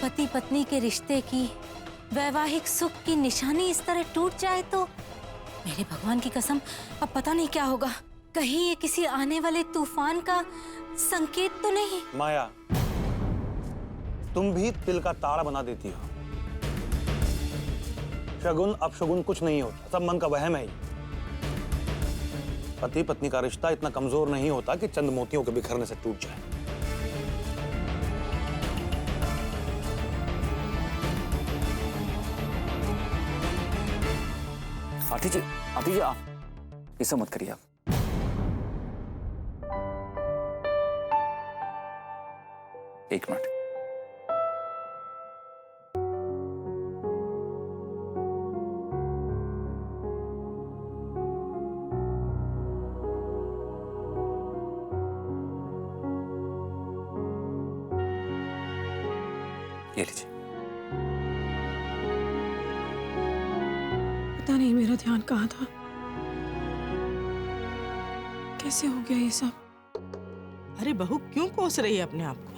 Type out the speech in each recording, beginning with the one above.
पति पत्नी के रिश्ते की, वैवाहिक सुख की निशानी इस तरह टूट जाए तो मेरे भगवान की कसम, अब पता नहीं क्या होगा। कहीं ये किसी आने वाले तूफान का संकेत तो नहीं? माया, तुम भी तिल का ताड़ा बना देती हो। शगुन अपशगुन कुछ नहीं होता, सब मन का वहम है ही। पति पत्नी का रिश्ता इतना कमजोर नहीं होता कि चंद मोतियों के बिखरने से टूट जाए। आरती जी आप ऐसा मत करिए। आप एक मिनट। ये लीजिए। पता नहीं मेरा ध्यान कहाँ था, कैसे हो गया ये सब। अरे बहू क्यों कोस रही है अपने आप को?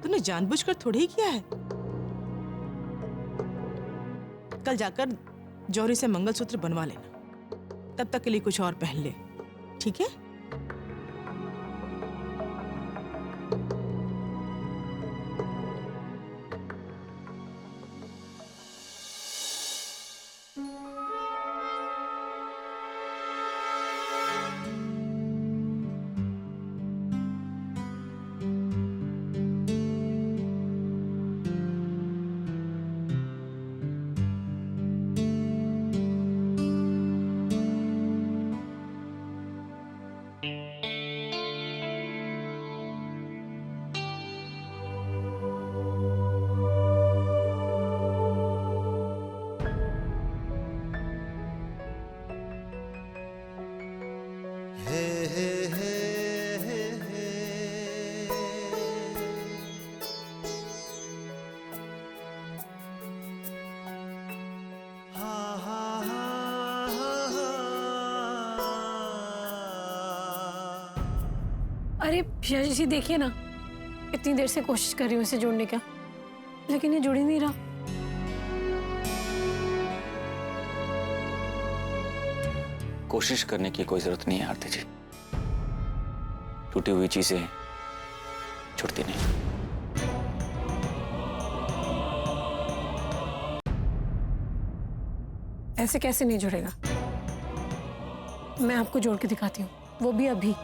तूने जानबूझकर थोड़ी ही किया है। कल जाकर जौहरी से मंगलसूत्र बनवा लेना, तब तक के लिए कुछ और पहन ले, ठीक है? अरे शशि जी देखिए ना, इतनी देर से कोशिश कर रही हूँ इसे जोड़ने का, लेकिन ये जुड़ ही नहीं रहा। कोशिश करने की कोई जरूरत नहीं है आरती जी। टूटी हुई चीजें छुटती नहीं। ऐसे कैसे नहीं जुड़ेगा? मैं आपको जोड़ के दिखाती हूँ, वो भी अभी।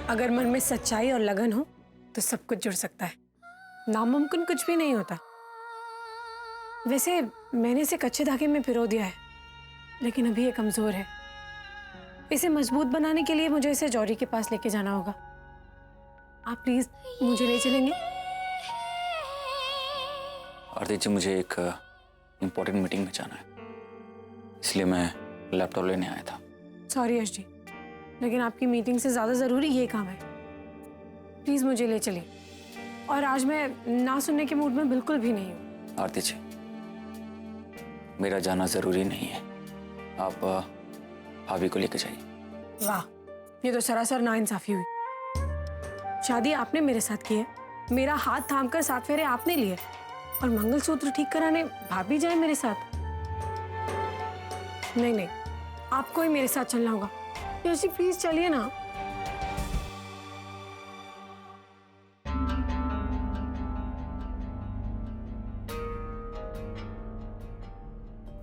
अगर मन में सच्चाई और लगन हो तो सब कुछ जुड़ सकता है। नामुमकिन कुछ भी नहीं होता। वैसे मैंने इसे कच्चे धागे में पिरो दिया है, लेकिन अभी ये कमजोर है। इसे मजबूत बनाने के लिए मुझे इसे जौहरी के पास लेके जाना होगा। आप प्लीज मुझे ले चलेंगे? आरती जी मुझे एक इम्पोर्टेंट मीटिंग में जाना है, इसलिए मैं लैपटॉप लेने आया था। सॉरी यश जी, लेकिन आपकी मीटिंग से ज्यादा जरूरी ये काम है। प्लीज मुझे ले चलिए। और आज मैं ना सुनने के मूड में बिल्कुल भी नहीं हूँ। आरती जी मेरा जाना जरूरी नहीं है, आप भाभी को लेकर जाइए। वाह, ये तो सरासर नाइंसाफी हुई। शादी आपने मेरे साथ की है, मेरा हाथ थामकर 7 फेरे आपने लिए, और मंगलसूत्र ठीक कराने भाभी जाए मेरे साथ? नहीं नहीं, आपको ही मेरे साथ चलना होगा। यशी प्लीज चलिए ना।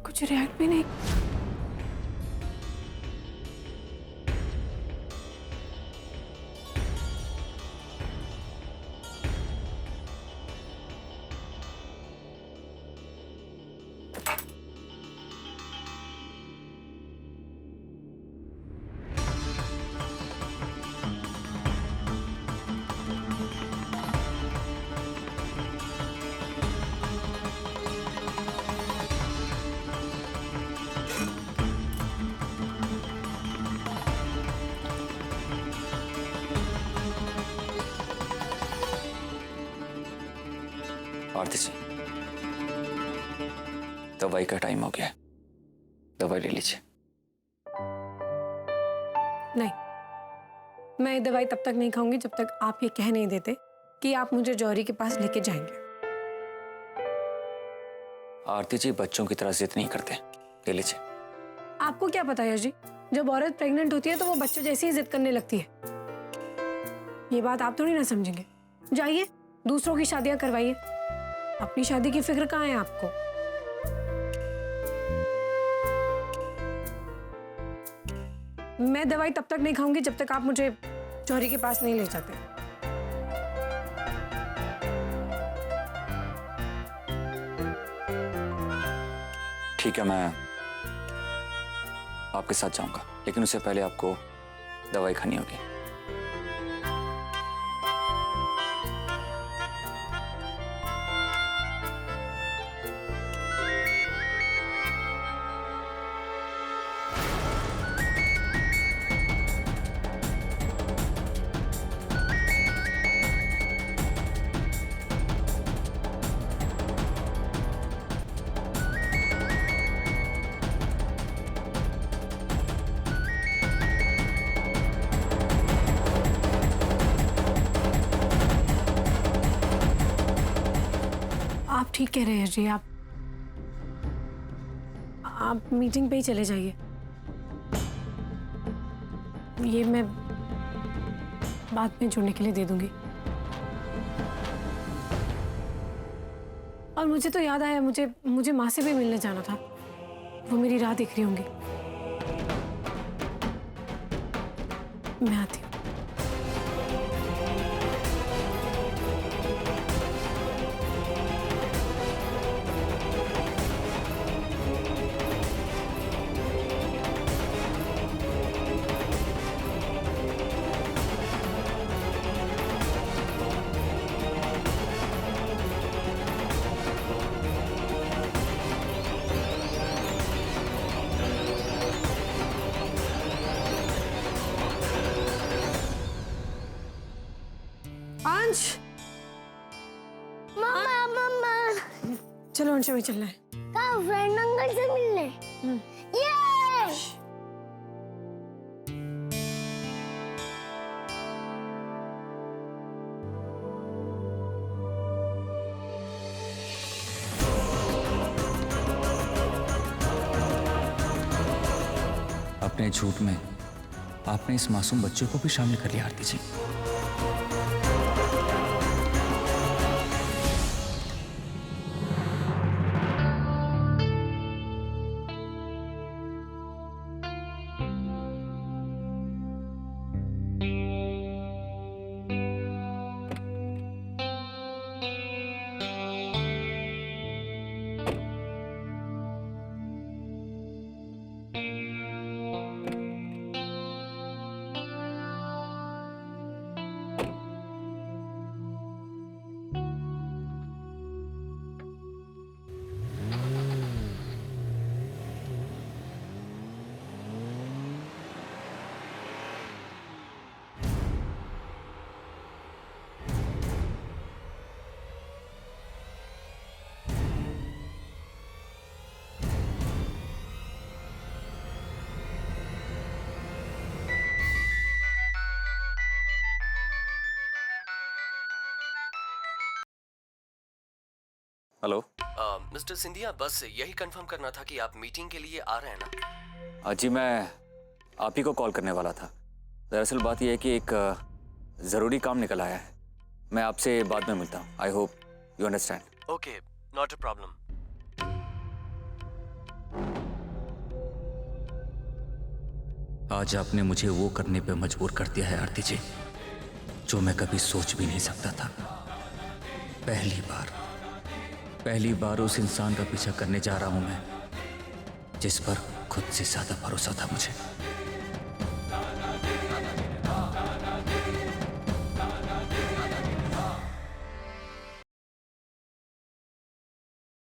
कुछ रिएक्ट भी नहीं। आरती जी, दवाई का टाइम हो गया है, दवाई ले लीजिए। नहीं, मैं ये दवाई तब तक नहीं खाऊंगी जब तक आप ये कह नहीं देते कि आप मुझे जौहरी के पास लेके जाएंगे। आरती जी, बच्चों की तरह जिद नहीं करते, ले लीजिए। आपको क्या पता है जी, जब औरत प्रेग्नेंट होती है तो वो बच्चों जैसी ही जिद करने लगती है। ये बात आप थोड़ी ना समझेंगे। जाइए, दूसरों की शादियां करवाइए, अपनी शादी की फिक्र कहाँ है आपको? मैं दवाई तब तक नहीं खाऊंगी जब तक आप मुझे जौहरी के पास नहीं ले जाते। ठीक है, मैं आपके साथ जाऊंगा, लेकिन उससे पहले आपको दवाई खानी होगी। आप ठीक कह रहे हैं जी, आप मीटिंग पे ही चले जाइए। ये मैं बाद में जुड़ने के लिए दे दूंगी। और मुझे तो याद आया, मुझे माँ से भी मिलने जाना था, वो मेरी राह देख रही होंगी। मैं आती हूँ। अंश, मम्मा चलो अंश, में चलना है। कहाँ? फ्रेंड अंकल से मिलने। ये अपने झूठ में आपने इस मासूम बच्चे को भी शामिल कर लिया आरती जी। हेलो मिस्टर सिंधिया, बस यही कंफर्म करना था कि आप मीटिंग के लिए आ रहे हैं ना? जी, मैं आप ही को कॉल करने वाला था। दरअसल बात यह है कि एक ज़रूरी काम निकल आया है। मैं आपसे बाद में मिलता हूँ। I hope you understand. Okay, not a problem. आज आपने मुझे वो करने पे मजबूर कर दिया है आरती जी, जो मैं कभी सोच भी नहीं सकता था। पहली बार उस इंसान का पीछा करने जा रहा हूं मैं, जिस पर खुद से ज्यादा भरोसा था मुझे।